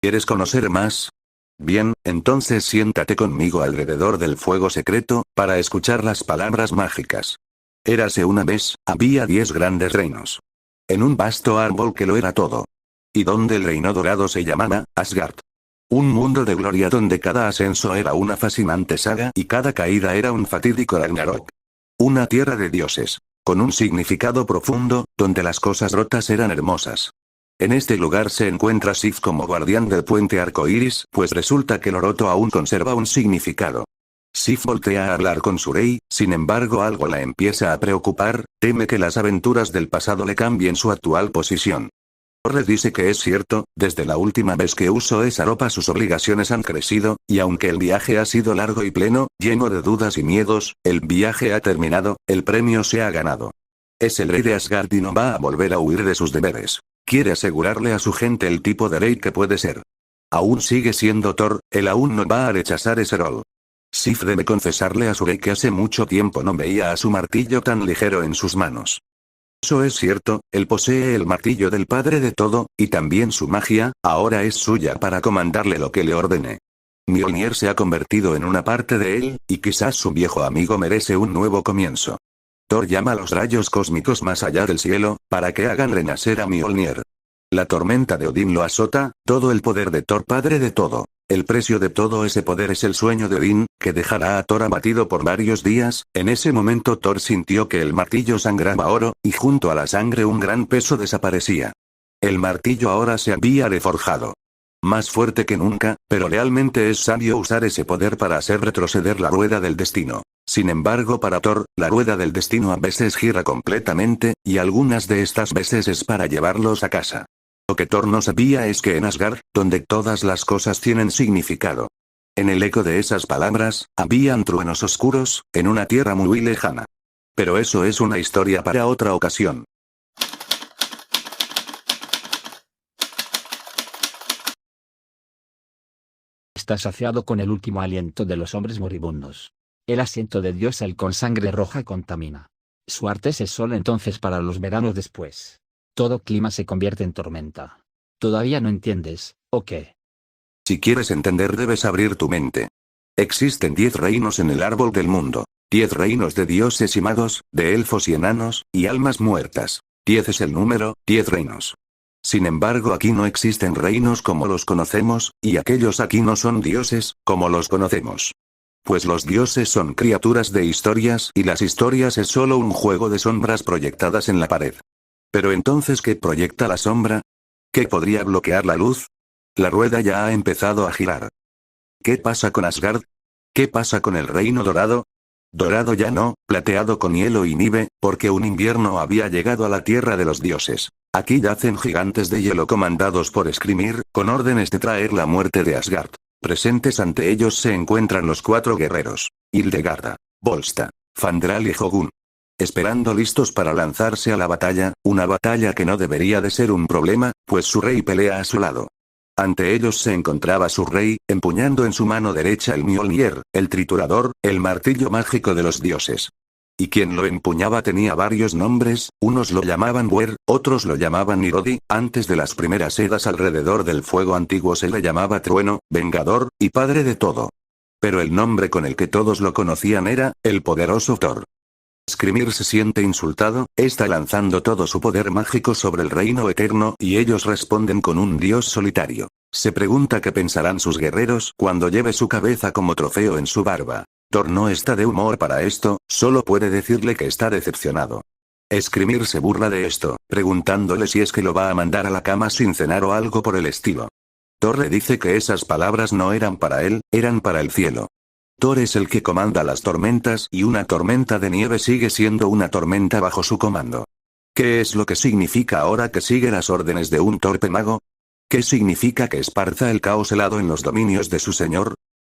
¿Quieres conocer más? Bien, entonces siéntate conmigo alrededor del fuego secreto, para escuchar las palabras mágicas. Érase una vez, había 10 grandes reinos. En un vasto árbol que lo era todo. Y donde el reino dorado se llamaba, Asgard. Un mundo de gloria donde cada ascenso era una fascinante saga y cada caída era un fatídico Ragnarok. Una tierra de dioses. Con un significado profundo, donde las cosas rotas eran hermosas. En este lugar se encuentra Sif como guardián del puente arcoíris, pues resulta que lo roto aún conserva un significado. Sif voltea a hablar con su rey, sin embargo algo la empieza a preocupar, teme que las aventuras del pasado le cambien su actual posición. Thor dice que es cierto, desde la última vez que usó esa ropa sus obligaciones han crecido, y aunque el viaje ha sido largo y pleno, lleno de dudas y miedos, el viaje ha terminado, el premio se ha ganado. Es el rey de Asgard y no va a volver a huir de sus deberes. Quiere asegurarle a su gente el tipo de rey que puede ser. Aún sigue siendo Thor, él aún no va a rechazar ese rol. Sif debe confesarle a su rey que hace mucho tiempo no veía a su martillo tan ligero en sus manos. Eso es cierto, él posee el martillo del padre de todo, y también su magia, ahora es suya para comandarle lo que le ordene. Mjolnir se ha convertido en una parte de él, y quizás su viejo amigo merece un nuevo comienzo. Thor llama a los rayos cósmicos más allá del cielo, para que hagan renacer a Mjolnir. La tormenta de Odín lo azota, todo el poder de Thor padre de todo. El precio de todo ese poder es el sueño de Odín, que dejará a Thor abatido por varios días. En ese momento Thor sintió que el martillo sangraba oro, y junto a la sangre un gran peso desaparecía. El martillo ahora se había reforjado. Más fuerte que nunca, pero realmente es sabio usar ese poder para hacer retroceder la rueda del destino. Sin embargo, para Thor, la rueda del destino a veces gira completamente, y algunas de estas veces es para llevarlos a casa. Lo que Thor no sabía es que en Asgard, donde todas las cosas tienen significado. En el eco de esas palabras, habían truenos oscuros, en una tierra muy lejana. Pero eso es una historia para otra ocasión. Está saciado con el último aliento de los hombres moribundos. El asiento de Dios con sangre roja contamina. Su arte es solo entonces para los veranos después. Todo clima se convierte en tormenta. ¿Todavía no entiendes, o qué? Si quieres entender debes abrir tu mente. Existen 10 reinos en el árbol del mundo. 10 reinos de dioses y magos, de elfos y enanos, y almas muertas. 10 es el número, 10 reinos. Sin embargo aquí no existen reinos como los conocemos, y aquellos aquí no son dioses, como los conocemos. Pues los dioses son criaturas de historias y las historias es solo un juego de sombras proyectadas en la pared. Pero entonces ¿qué proyecta la sombra? ¿Qué podría bloquear la luz? La rueda ya ha empezado a girar. ¿Qué pasa con Asgard? ¿Qué pasa con el reino dorado? Dorado ya no, plateado con hielo y nieve, porque un invierno había llegado a la tierra de los dioses. Aquí yacen gigantes de hielo comandados por Skrimir, con órdenes de traer la muerte de Asgard. Presentes ante ellos se encuentran los 4 guerreros. Hildegarda, Volsta, Fandral y Hogun. Esperando listos para lanzarse a la batalla, una batalla que no debería de ser un problema, pues su rey pelea a su lado. Ante ellos se encontraba su rey, empuñando en su mano derecha el Mjolnir, el triturador, el martillo mágico de los dioses. Y quien lo empuñaba tenía varios nombres, unos lo llamaban Wer, otros lo llamaban Nirodi, antes de las primeras edas alrededor del fuego antiguo se le llamaba Trueno, Vengador, y Padre de todo. Pero el nombre con el que todos lo conocían era, el poderoso Thor. Skrimir se siente insultado, está lanzando todo su poder mágico sobre el reino eterno y ellos responden con un dios solitario. Se pregunta qué pensarán sus guerreros cuando lleve su cabeza como trofeo en su barba. Thor no está de humor para esto, solo puede decirle que está decepcionado. Skrimir se burla de esto, preguntándole si es que lo va a mandar a la cama sin cenar o algo por el estilo. Thor le dice que esas palabras no eran para él, eran para el cielo. Thor es el que comanda las tormentas y una tormenta de nieve sigue siendo una tormenta bajo su comando. ¿Qué es lo que significa ahora que sigue las órdenes de un torpe mago? ¿Qué significa que esparza el caos helado en los dominios de su señor?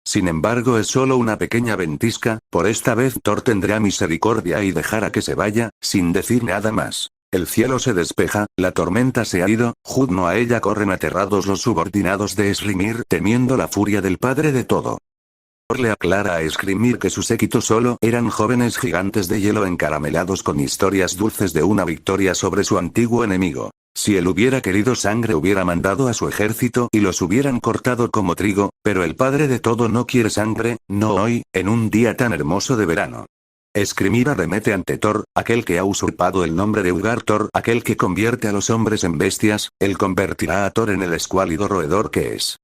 Sin embargo es solo una pequeña ventisca, por esta vez Thor tendrá misericordia y dejará que se vaya, sin decir nada más. El cielo se despeja, la tormenta se ha ido, junto a ella corren aterrados los subordinados de Skrimir temiendo la furia del padre de todo. Thor le aclara a Skrimir que su séquito solo eran jóvenes gigantes de hielo encaramelados con historias dulces de una victoria sobre su antiguo enemigo. Si él hubiera querido sangre hubiera mandado a su ejército y los hubieran cortado como trigo, pero el padre de todo no quiere sangre, no hoy, en un día tan hermoso de verano. Skrimir arremete ante Thor, aquel que ha usurpado el nombre de Urgar-Thor, aquel que convierte a los hombres en bestias, él convertirá a Thor en el escuálido roedor que es.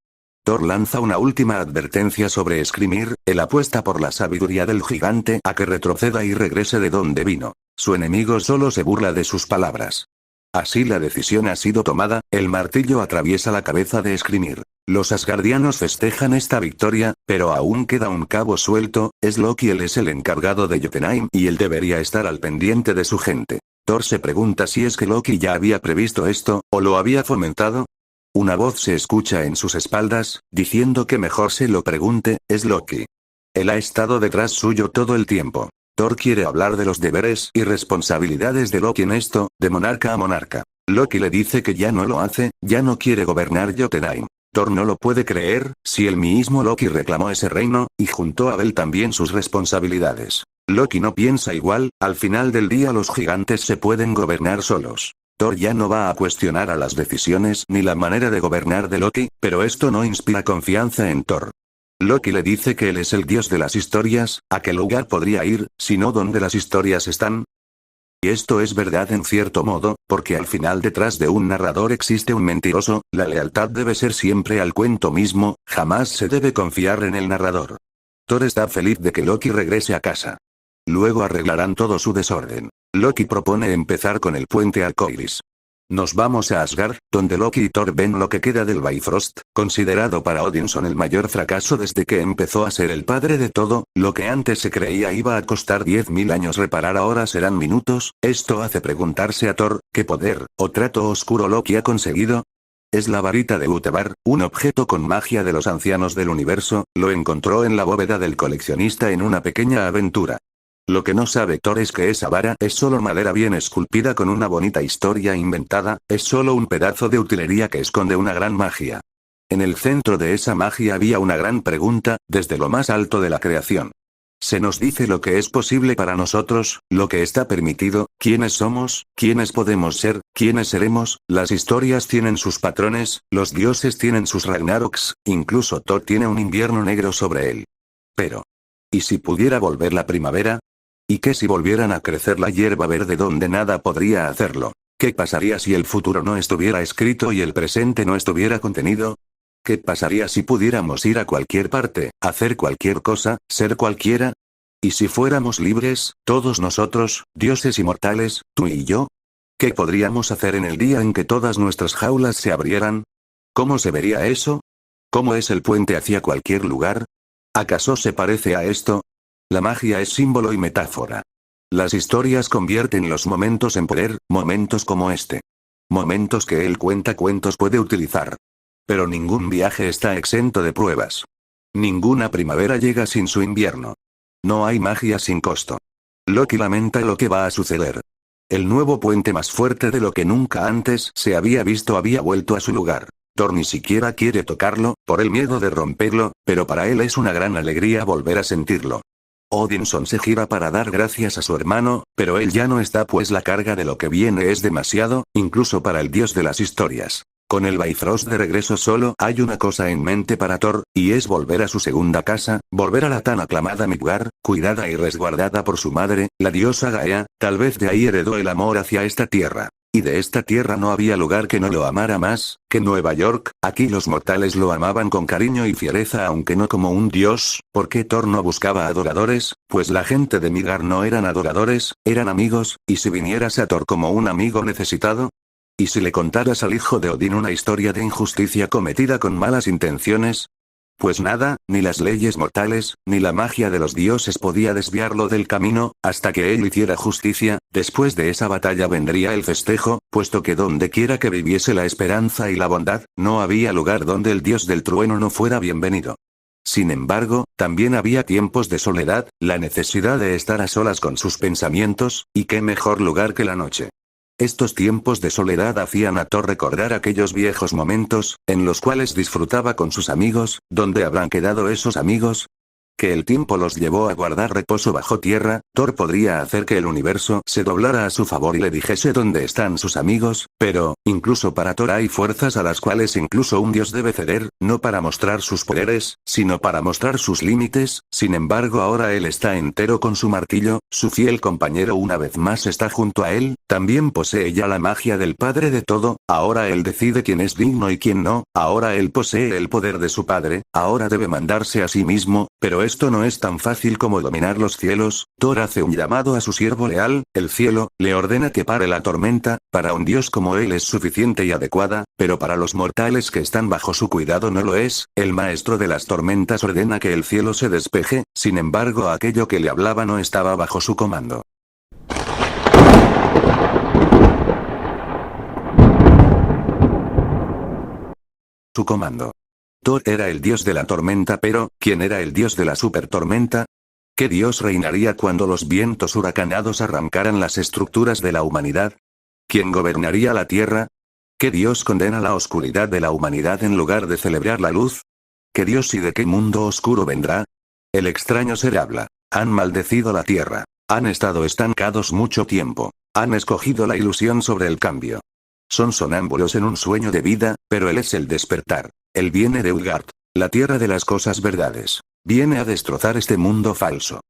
Thor lanza una última advertencia sobre Skrimir, él apuesta por la sabiduría del gigante a que retroceda y regrese de donde vino. Su enemigo solo se burla de sus palabras. Así la decisión ha sido tomada, el martillo atraviesa la cabeza de Skrimir. Los asgardianos festejan esta victoria, pero aún queda un cabo suelto, es Loki, él es el encargado de Jotunheim y él debería estar al pendiente de su gente. Thor se pregunta si es que Loki ya había previsto esto, o lo había fomentado. Una voz se escucha en sus espaldas, diciendo que mejor se lo pregunte, es Loki. Él ha estado detrás suyo todo el tiempo. Thor quiere hablar de los deberes y responsabilidades de Loki en esto, de monarca a monarca. Loki le dice que ya no lo hace, ya no quiere gobernar Jotunheim. Thor no lo puede creer, si él mismo Loki reclamó ese reino, y juntó a Bel también sus responsabilidades. Loki no piensa igual, al final del día los gigantes se pueden gobernar solos. Thor ya no va a cuestionar a las decisiones ni la manera de gobernar de Loki, pero esto no inspira confianza en Thor. Loki le dice que él es el dios de las historias, ¿a qué lugar podría ir, si no donde las historias están? Y esto es verdad en cierto modo, porque al final detrás de un narrador existe un mentiroso, la lealtad debe ser siempre al cuento mismo, jamás se debe confiar en el narrador. Thor está feliz de que Loki regrese a casa. Luego arreglarán todo su desorden. Loki propone empezar con el puente arcoiris. Nos vamos a Asgard, donde Loki y Thor ven lo que queda del Bifrost, considerado para Odinson el mayor fracaso desde que empezó a ser el padre de todo, lo que antes se creía iba a costar 10.000 años reparar ahora serán minutos, esto hace preguntarse a Thor, ¿qué poder, o trato oscuro Loki ha conseguido? Es la varita de Utebar, un objeto con magia de los ancianos del universo, lo encontró en la bóveda del coleccionista en una pequeña aventura. Lo que no sabe Thor es que esa vara es solo madera bien esculpida con una bonita historia inventada, es solo un pedazo de utilería que esconde una gran magia. En el centro de esa magia había una gran pregunta, desde lo más alto de la creación. Se nos dice lo que es posible para nosotros, lo que está permitido, quiénes somos, quiénes podemos ser, quiénes seremos, las historias tienen sus patrones, los dioses tienen sus Ragnaroks, incluso Thor tiene un invierno negro sobre él. Pero, ¿y si pudiera volver la primavera? ¿Y qué si volvieran a crecer la hierba verde donde nada podría hacerlo? ¿Qué pasaría si el futuro no estuviera escrito y el presente no estuviera contenido? ¿Qué pasaría si pudiéramos ir a cualquier parte, hacer cualquier cosa, ser cualquiera? ¿Y si fuéramos libres, todos nosotros, dioses inmortales, tú y yo? ¿Qué podríamos hacer en el día en que todas nuestras jaulas se abrieran? ¿Cómo se vería eso? ¿Cómo es el puente hacia cualquier lugar? ¿Acaso se parece a esto? La magia es símbolo y metáfora. Las historias convierten los momentos en poder, momentos como este. Momentos que el cuentacuentos puede utilizar. Pero ningún viaje está exento de pruebas. Ninguna primavera llega sin su invierno. No hay magia sin costo. Loki lamenta lo que va a suceder. El nuevo puente más fuerte de lo que nunca antes se había visto había vuelto a su lugar. Thor ni siquiera quiere tocarlo, por el miedo de romperlo, pero para él es una gran alegría volver a sentirlo. Odinson se gira para dar gracias a su hermano, pero él ya no está pues la carga de lo que viene es demasiado, incluso para el dios de las historias. Con el Bifrost de regreso solo hay una cosa en mente para Thor, y es volver a su segunda casa, volver a la tan aclamada Midgard, cuidada y resguardada por su madre, la diosa Gaea, tal vez de ahí heredó el amor hacia esta tierra. Y de esta tierra no había lugar que no lo amara más, que Nueva York, aquí los mortales lo amaban con cariño y fiereza aunque no como un dios, ¿por qué Thor no buscaba adoradores? Pues la gente de Midgard no eran adoradores, eran amigos, y si vinieras a Thor como un amigo necesitado, ¿y si le contaras al hijo de Odín una historia de injusticia cometida con malas intenciones? Pues nada, ni las leyes mortales, ni la magia de los dioses podía desviarlo del camino, hasta que él hiciera justicia, después de esa batalla vendría el festejo, puesto que donde quiera que viviese la esperanza y la bondad, no había lugar donde el dios del trueno no fuera bienvenido. Sin embargo, también había tiempos de soledad, la necesidad de estar a solas con sus pensamientos, y qué mejor lugar que la noche. Estos tiempos de soledad hacían a Thor recordar aquellos viejos momentos, en los cuales disfrutaba con sus amigos, ¿dónde habrán quedado esos amigos? Que el tiempo los llevó a guardar reposo bajo tierra, Thor podría hacer que el universo se doblara a su favor y le dijese dónde están sus amigos, Pero, incluso para Thor hay fuerzas a las cuales incluso un dios debe ceder, no para mostrar sus poderes, sino para mostrar sus límites. Sin embargo, ahora él está entero con su martillo, su fiel compañero una vez más está junto a él, también posee ya la magia del Padre de todo, ahora él decide quién es digno y quién no, ahora él posee el poder de su padre, ahora debe mandarse a sí mismo, pero esto no es tan fácil como dominar los cielos. Thor hace un llamado a su siervo leal, el cielo, le ordena que pare la tormenta. Para un dios como él es suficiente y adecuada, pero para los mortales que están bajo su cuidado no lo es. El maestro de las tormentas ordena que el cielo se despeje, sin embargo aquello que le hablaba no estaba bajo su comando. Su comando. Thor era el dios de la tormenta, pero, ¿quién era el dios de la supertormenta? ¿Qué dios reinaría cuando los vientos huracanados arrancaran las estructuras de la humanidad? ¿Quién gobernaría la tierra? ¿Qué dios condena la oscuridad de la humanidad en lugar de celebrar la luz? ¿Qué dios y de qué mundo oscuro vendrá? El extraño ser habla. Han maldecido la tierra. Han estado estancados mucho tiempo. Han escogido la ilusión sobre el cambio. Son sonámbulos en un sueño de vida, pero él es el despertar. Él viene de Utgard, la tierra de las cosas verdades. Viene a destrozar este mundo falso.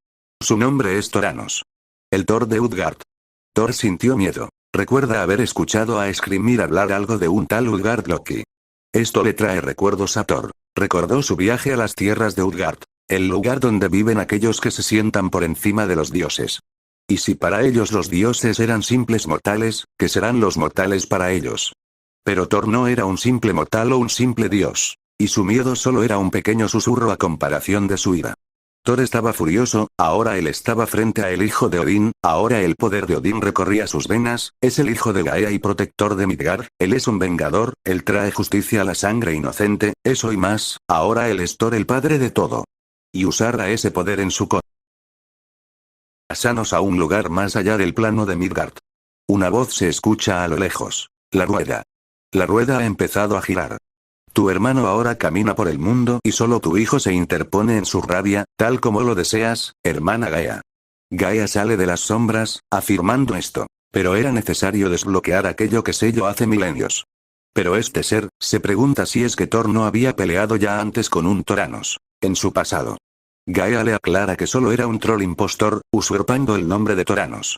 Su nombre es Thoranos. El Thor de Utgard. Thor sintió miedo. Recuerda haber escuchado a Skrimir hablar algo de un tal Utgard Loki. Esto le trae recuerdos a Thor. Recordó su viaje a las tierras de Utgard, el lugar donde viven aquellos que se sientan por encima de los dioses. Y si para ellos los dioses eran simples mortales, ¿qué serán los mortales para ellos? Pero Thor no era un simple mortal o un simple dios. Y su miedo solo era un pequeño susurro a comparación de su ira. Thor estaba furioso, ahora él estaba frente a el hijo de Odín, ahora el poder de Odín recorría sus venas, es el hijo de Gaea y protector de Midgard, él es un vengador, él trae justicia a la sangre inocente, eso y más, ahora él es Thor el padre de todo. Y usará ese poder en su contra. Pasanos a un lugar más allá del plano de Midgard. Una voz se escucha a lo lejos. La rueda. La rueda ha empezado a girar. Tu hermano ahora camina por el mundo y solo tu hijo se interpone en su rabia, tal como lo deseas, hermana Gaea. Gaea sale de las sombras, afirmando esto. Pero era necesario desbloquear aquello que selló hace milenios. Pero este ser, se pregunta si es que Thor no había peleado ya antes con un Thoranos. En su pasado. Gaea le aclara que solo era un troll impostor, usurpando el nombre de Thoranos.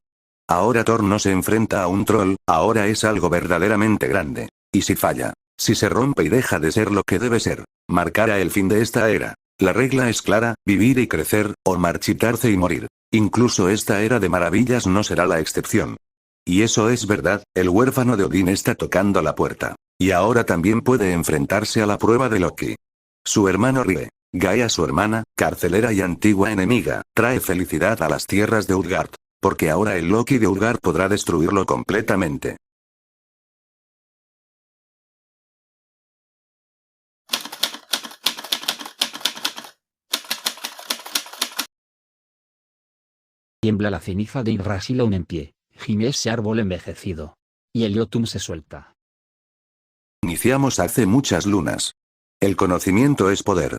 Ahora Thor no se enfrenta a un troll, ahora es algo verdaderamente grande. Y si falla, si se rompe y deja de ser lo que debe ser, marcará el fin de esta era. La regla es clara, vivir y crecer, o marchitarse y morir. Incluso esta era de maravillas no será la excepción. Y eso es verdad, el huérfano de Odín está tocando la puerta. Y ahora también puede enfrentarse a la prueba de Loki. Su hermano ríe. Gaea, su hermana, carcelera y antigua enemiga, trae felicidad a las tierras de Utgard. Porque ahora el Loki de Utgard podrá destruirlo completamente. Tiembla la ceniza de Yggdrasil aún en pie, gime ese árbol envejecido. Y el Jotun se suelta. Iniciamos hace muchas lunas. El conocimiento es poder.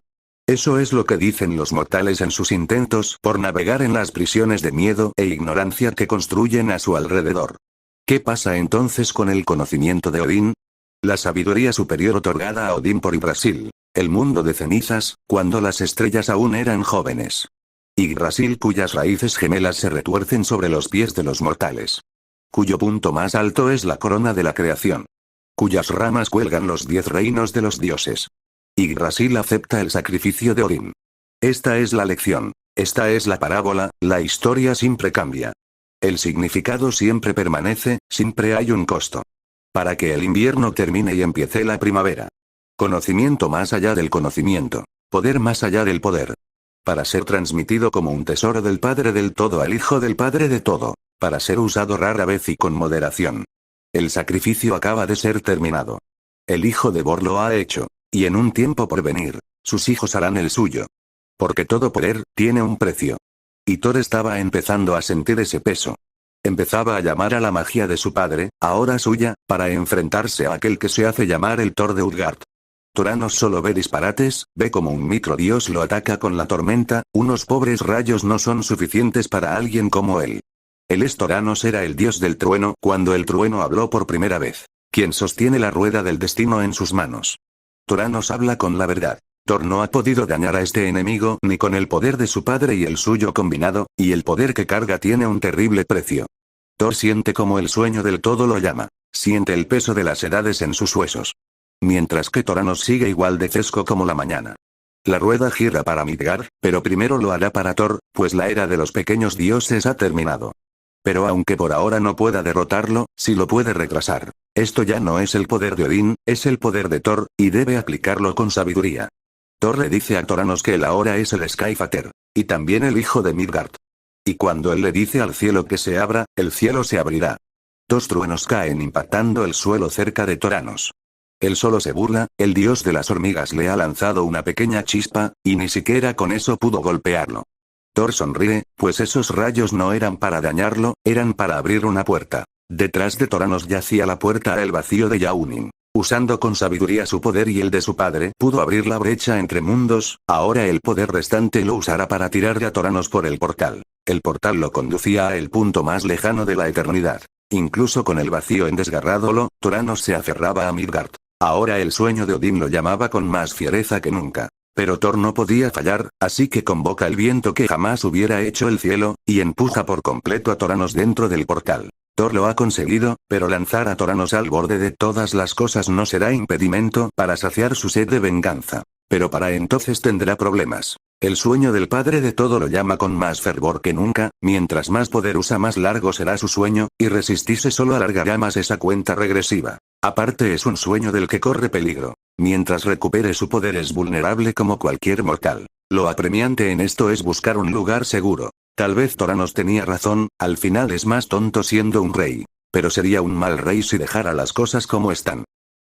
Eso es lo que dicen los mortales en sus intentos por navegar en las prisiones de miedo e ignorancia que construyen a su alrededor. ¿Qué pasa entonces con el conocimiento de Odín? La sabiduría superior otorgada a Odín por Yggdrasil, el mundo de cenizas, cuando las estrellas aún eran jóvenes. Yggdrasil, cuyas raíces gemelas se retuercen sobre los pies de los mortales. Cuyo punto más alto es la corona de la creación. Cuyas ramas cuelgan los 10 reinos de los dioses. Yggdrasil acepta el sacrificio de Odín. Esta es la lección. Esta es la parábola, la historia siempre cambia. El significado siempre permanece, siempre hay un costo. Para que el invierno termine y empiece la primavera. Conocimiento más allá del conocimiento. Poder más allá del poder. Para ser transmitido como un tesoro del Padre del Todo al Hijo del Padre de Todo. Para ser usado rara vez y con moderación. El sacrificio acaba de ser terminado. El hijo de Bor lo ha hecho. Y en un tiempo por venir, sus hijos harán el suyo. Porque todo poder, tiene un precio. Y Thor estaba empezando a sentir ese peso. Empezaba a llamar a la magia de su padre, ahora suya, para enfrentarse a aquel que se hace llamar el Thor de Utgard. Thoranos solo ve disparates, ve como un microdios lo ataca con la tormenta, unos pobres rayos no son suficientes para alguien como él. El Thoranos era el dios del trueno cuando el trueno habló por primera vez. quien sostiene la rueda del destino en sus manos. Toranos habla con la verdad. Thor no ha podido dañar a este enemigo ni con el poder de su padre y el suyo combinado, y el poder que carga tiene un terrible precio. Thor siente como el sueño del todo lo llama. Siente el peso de las edades en sus huesos. Mientras que Toranos sigue igual de fresco como la mañana. La rueda gira para Midgard, pero primero lo hará para Thor, pues la era de los pequeños dioses ha terminado. Pero aunque por ahora no pueda derrotarlo, sí lo puede retrasar. Esto ya no es el poder de Odín, es el poder de Thor, y debe aplicarlo con sabiduría. Thor le dice a Toranos que él ahora es el Skyfather, y también el hijo de Midgard. Y cuando él le dice al cielo que se abra, el cielo se abrirá. Dos truenos caen impactando el suelo cerca de Toranos. Él solo se burla, el dios de las hormigas le ha lanzado una pequeña chispa, y ni siquiera con eso pudo golpearlo. Thor sonríe, pues esos rayos no eran para dañarlo, eran para abrir una puerta. Detrás de Toranos yacía la puerta al vacío de Yaunin. Usando con sabiduría su poder y el de su padre, pudo abrir la brecha entre mundos, ahora el poder restante lo usará para tirar a Toranos por el portal. El portal lo conducía a el punto más lejano de la eternidad. Incluso con el vacío en desgarradolo, Toranos se aferraba a Midgard. Ahora el sueño de Odín lo llamaba con más fiereza que nunca. Pero Thor no podía fallar, así que convoca el viento que jamás hubiera hecho el cielo, y empuja por completo a Toranos dentro del portal. Thor lo ha conseguido, pero lanzar a Toranos al borde de todas las cosas no será impedimento para saciar su sed de venganza. Pero para entonces tendrá problemas. El sueño del padre de todo lo llama con más fervor que nunca, mientras más poder usa más largo será su sueño, y resistirse solo alargará más esa cuenta regresiva. Aparte es un sueño del que corre peligro. Mientras recupere su poder es vulnerable como cualquier mortal. Lo apremiante en esto es buscar un lugar seguro. Tal vez Toranos tenía razón, al final es más tonto siendo un rey. Pero sería un mal rey si dejara las cosas como están.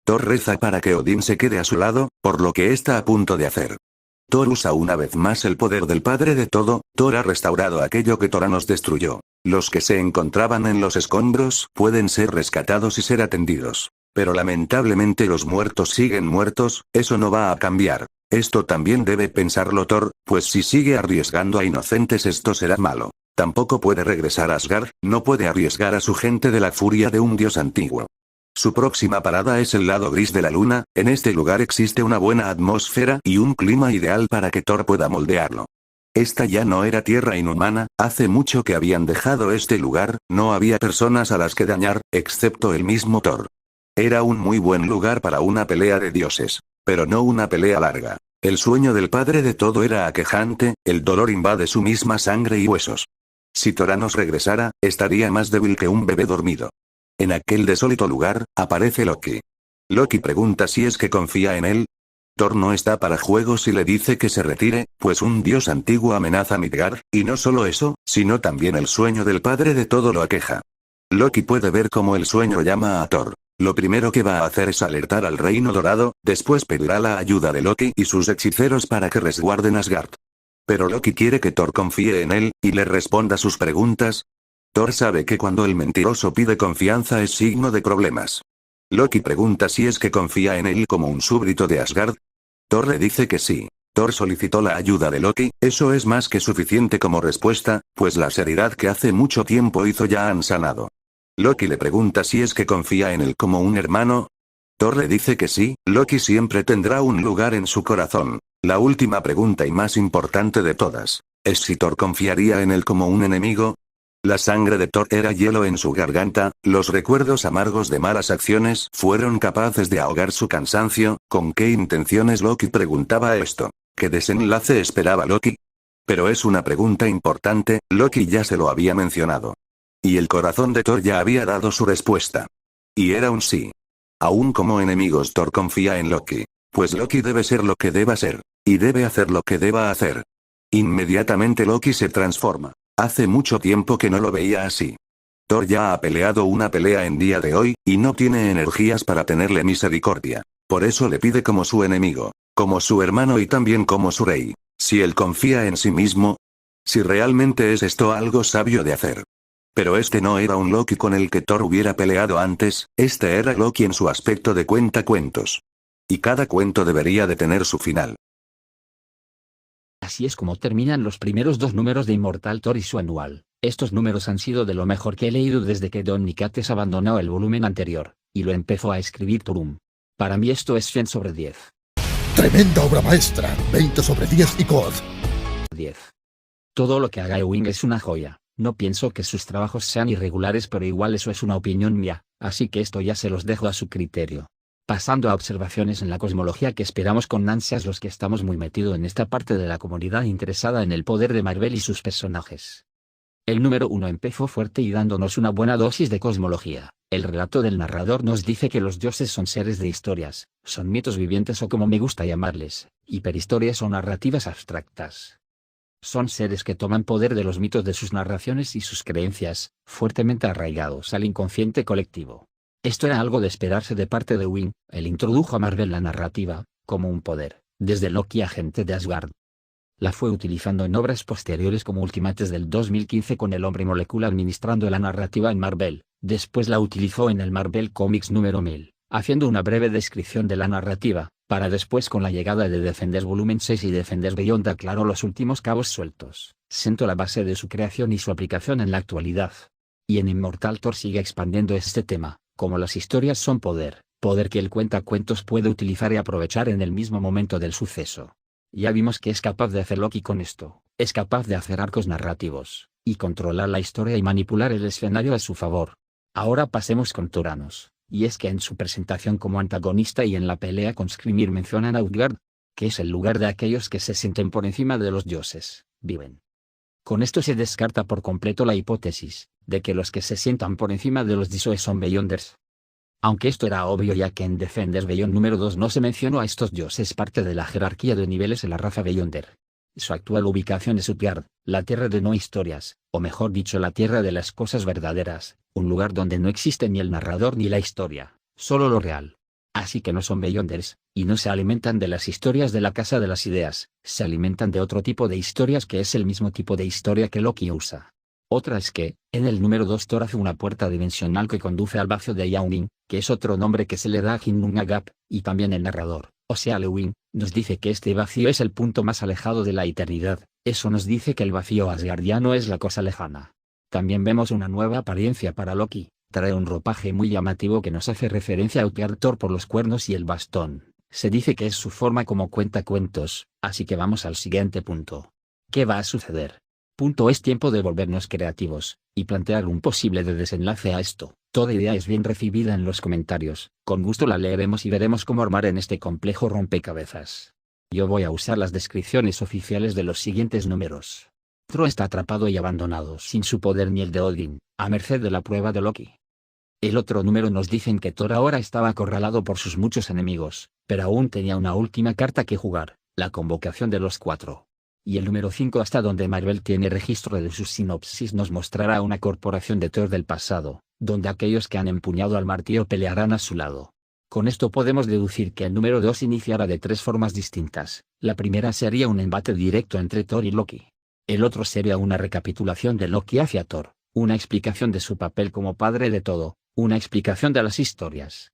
Thor reza para que Odín se quede a su lado, por lo que está a punto de hacer. Thor usa una vez más el poder del padre de todo, Thor ha restaurado aquello que Toranos destruyó. Los que se encontraban en los escombros pueden ser rescatados y ser atendidos. Pero lamentablemente los muertos siguen muertos, eso no va a cambiar. Esto también debe pensarlo Thor, pues si sigue arriesgando a inocentes esto será malo. Tampoco puede regresar a Asgard, no puede arriesgar a su gente de la furia de un dios antiguo. Su próxima parada es el lado gris de la luna, en este lugar existe una buena atmósfera y un clima ideal para que Thor pueda moldearlo. Esta ya no era tierra inhumana, hace mucho que habían dejado este lugar, no había personas a las que dañar, excepto el mismo Thor. Era un muy buen lugar para una pelea de dioses. Pero no una pelea larga. El sueño del padre de todo era aquejante, el dolor invade su misma sangre y huesos. Si Toranos regresara, estaría más débil que un bebé dormido. En aquel desólito lugar, aparece Loki. Loki pregunta si es que confía en él. Thor no está para juegos y le dice que se retire, pues un dios antiguo amenaza a Midgard, y no solo eso, sino también el sueño del padre de todo lo aqueja. Loki puede ver cómo el sueño llama a Thor. Lo primero que va a hacer es alertar al Reino Dorado, después pedirá la ayuda de Loki y sus hechiceros para que resguarden Asgard. Pero Loki quiere que Thor confíe en él, y le responda sus preguntas. Thor sabe que cuando el mentiroso pide confianza es signo de problemas. Loki pregunta si es que confía en él como un súbdito de Asgard. Thor le dice que sí. Thor solicitó la ayuda de Loki, eso es más que suficiente como respuesta, pues la seriedad que hace mucho tiempo hizo ya han sanado. Loki le pregunta si es que confía en él como un hermano. Thor le dice que sí, Loki siempre tendrá un lugar en su corazón. La última pregunta y más importante de todas, es si Thor confiaría en él como un enemigo. La sangre de Thor era hielo en su garganta, los recuerdos amargos de malas acciones fueron capaces de ahogar su cansancio. ¿Con qué intenciones Loki preguntaba esto? ¿Qué desenlace esperaba Loki? Pero es una pregunta importante, Loki ya se lo había mencionado. Y el corazón de Thor ya había dado su respuesta. Y era un sí. Aún como enemigos Thor confía en Loki. Pues Loki debe ser lo que deba ser. Y debe hacer lo que deba hacer. Inmediatamente Loki se transforma. Hace mucho tiempo que no lo veía así. Thor ya ha peleado una pelea en día de hoy, y no tiene energías para tenerle misericordia. Por eso le pide como su enemigo. Como su hermano y también como su rey. Si él confía en sí mismo. Si realmente es esto algo sabio de hacer. Pero este no era un Loki con el que Thor hubiera peleado antes, este era Loki en su aspecto de cuentacuentos. Y cada cuento debería de tener su final. Así es como terminan los primeros 2 números de Inmortal Thor y su anual. Estos números han sido de lo mejor que he leído desde que Don Nicates abandonó el volumen anterior. y lo empezó a escribir Turum. Para mí esto es 100 sobre 10. Tremenda obra maestra, 20 sobre 10 y COD. 10. Todo lo que haga Ewing es una joya. No pienso que sus trabajos sean irregulares, pero igual eso es una opinión mía, así que esto ya se los dejo a su criterio. Pasando a observaciones en la cosmología que esperamos con ansias los que estamos muy metidos en esta parte de la comunidad interesada en el poder de Marvel y sus personajes. El número 1 empezó fuerte y dándonos una buena dosis de cosmología. El relato del narrador nos dice que los dioses son seres de historias, son mitos vivientes o como me gusta llamarles, hiperhistorias o narrativas abstractas. Son seres que toman poder de los mitos de sus narraciones y sus creencias, fuertemente arraigados al inconsciente colectivo. Esto era algo de esperarse de parte de Ewing. Él introdujo a Marvel la narrativa, como un poder, desde Loki agente de Asgard. La fue utilizando en obras posteriores como Ultimates del 2015 con el Hombre Molécula administrando la narrativa en Marvel, después la utilizó en el Marvel Comics número 1000, haciendo una breve descripción de la narrativa, para después con la llegada de Defenders Volumen 6 y Defenders Beyond aclaró los últimos cabos sueltos, sentó la base de su creación y su aplicación en la actualidad. Y en Immortal Thor sigue expandiendo este tema, como las historias son poder que el cuentacuentos puede utilizar y aprovechar en el mismo momento del suceso. Ya vimos que es capaz de hacer Loki con esto, es capaz de hacer arcos narrativos, y controlar la historia y manipular el escenario a su favor. Ahora pasemos con Turanos, y es que en su presentación como antagonista y en la pelea con Skrimir mencionan a Utgard, que es el lugar de aquellos que se sienten por encima de los dioses, viven. Con esto se descarta por completo la hipótesis, de que los que se sientan por encima de los dioses son Beyonders. Aunque esto era obvio ya que en Defenders Beyond número 2 no se mencionó a estos dioses parte de la jerarquía de niveles en la raza Beyonder. Su actual ubicación es Utgard, la tierra de no historias, o mejor dicho la tierra de las cosas verdaderas, un lugar donde no existe ni el narrador ni la historia, solo lo real. Así que no son Beyonders, y no se alimentan de las historias de la Casa de las Ideas, se alimentan de otro tipo de historias que es el mismo tipo de historia que Loki usa. Otra es que, en el número 2 Thor hace una puerta dimensional que conduce al vacío de Yawning, que es otro nombre que se le da a Ginnung Agap, y también el narrador, o sea Ewing, nos dice que este vacío es el punto más alejado de la eternidad. Eso nos dice que el vacío asgardiano es la cosa lejana. También vemos una nueva apariencia para Loki, trae un ropaje muy llamativo que nos hace referencia a Utgard Thor por los cuernos y el bastón. Se dice que es su forma como cuenta cuentos, así que vamos al siguiente punto. ¿Qué va a suceder? Es tiempo de volvernos creativos, y plantear un posible desenlace a esto. Toda idea es bien recibida en los comentarios, con gusto la leeremos y veremos cómo armar en este complejo rompecabezas. Yo voy a usar las descripciones oficiales de los siguientes números. Thor está atrapado y abandonado sin su poder ni el de Odin, a merced de la prueba de Loki. El otro número nos dicen que Thor ahora estaba acorralado por sus muchos enemigos, pero aún tenía una última carta que jugar, la convocación de los 4. Y el número 5 hasta donde Marvel tiene registro de sus sinopsis nos mostrará una corporación de Thor del pasado, donde aquellos que han empuñado al martillo pelearán a su lado. Con esto podemos deducir que el número 2 iniciará de 3 formas distintas. La primera sería un embate directo entre Thor y Loki. El otro sería una recapitulación de Loki hacia Thor, una explicación de su papel como padre de todo, una explicación de las historias.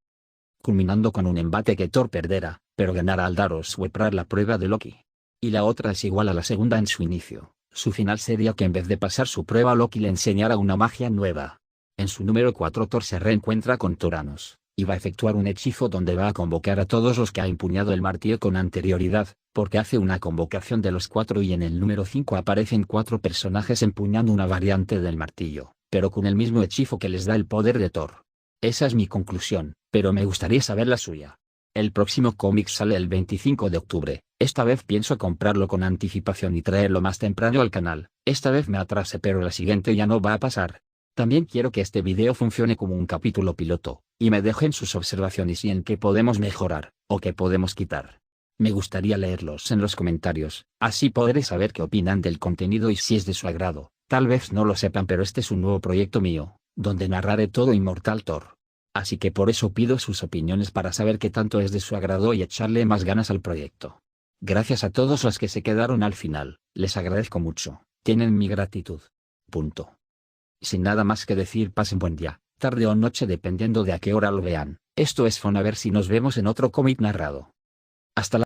Culminando con un embate que Thor perderá, pero ganará al dar o superar la prueba de Loki. Y la otra es igual a la segunda en su inicio. Su final sería que en vez de pasar su prueba Loki le enseñara una magia nueva. En su número 4 Thor se reencuentra con Turanos, y va a efectuar un hechizo donde va a convocar a todos los que ha empuñado el martillo con anterioridad, porque hace una convocación de los 4 y en el número 5 aparecen 4 personajes empuñando una variante del martillo, pero con el mismo hechizo que les da el poder de Thor. Esa es mi conclusión, pero me gustaría saber la suya. El próximo cómic sale el 25 de octubre, esta vez pienso comprarlo con anticipación y traerlo más temprano al canal, esta vez me atrasé pero la siguiente ya no va a pasar. También quiero que este video funcione como un capítulo piloto, y me dejen sus observaciones y en qué podemos mejorar, o qué podemos quitar. Me gustaría leerlos en los comentarios, así podré saber qué opinan del contenido y si es de su agrado. Tal vez no lo sepan pero este es un nuevo proyecto mío, donde narraré todo Immortal Thor. Así que por eso pido sus opiniones para saber qué tanto es de su agrado y echarle más ganas al proyecto. Gracias a todos los que se quedaron al final, les agradezco mucho, tienen mi gratitud. Punto. Sin nada más que decir, pasen buen día, tarde o noche dependiendo de a qué hora lo vean. Esto es Fonaverse y nos vemos en otro cómic narrado. Hasta la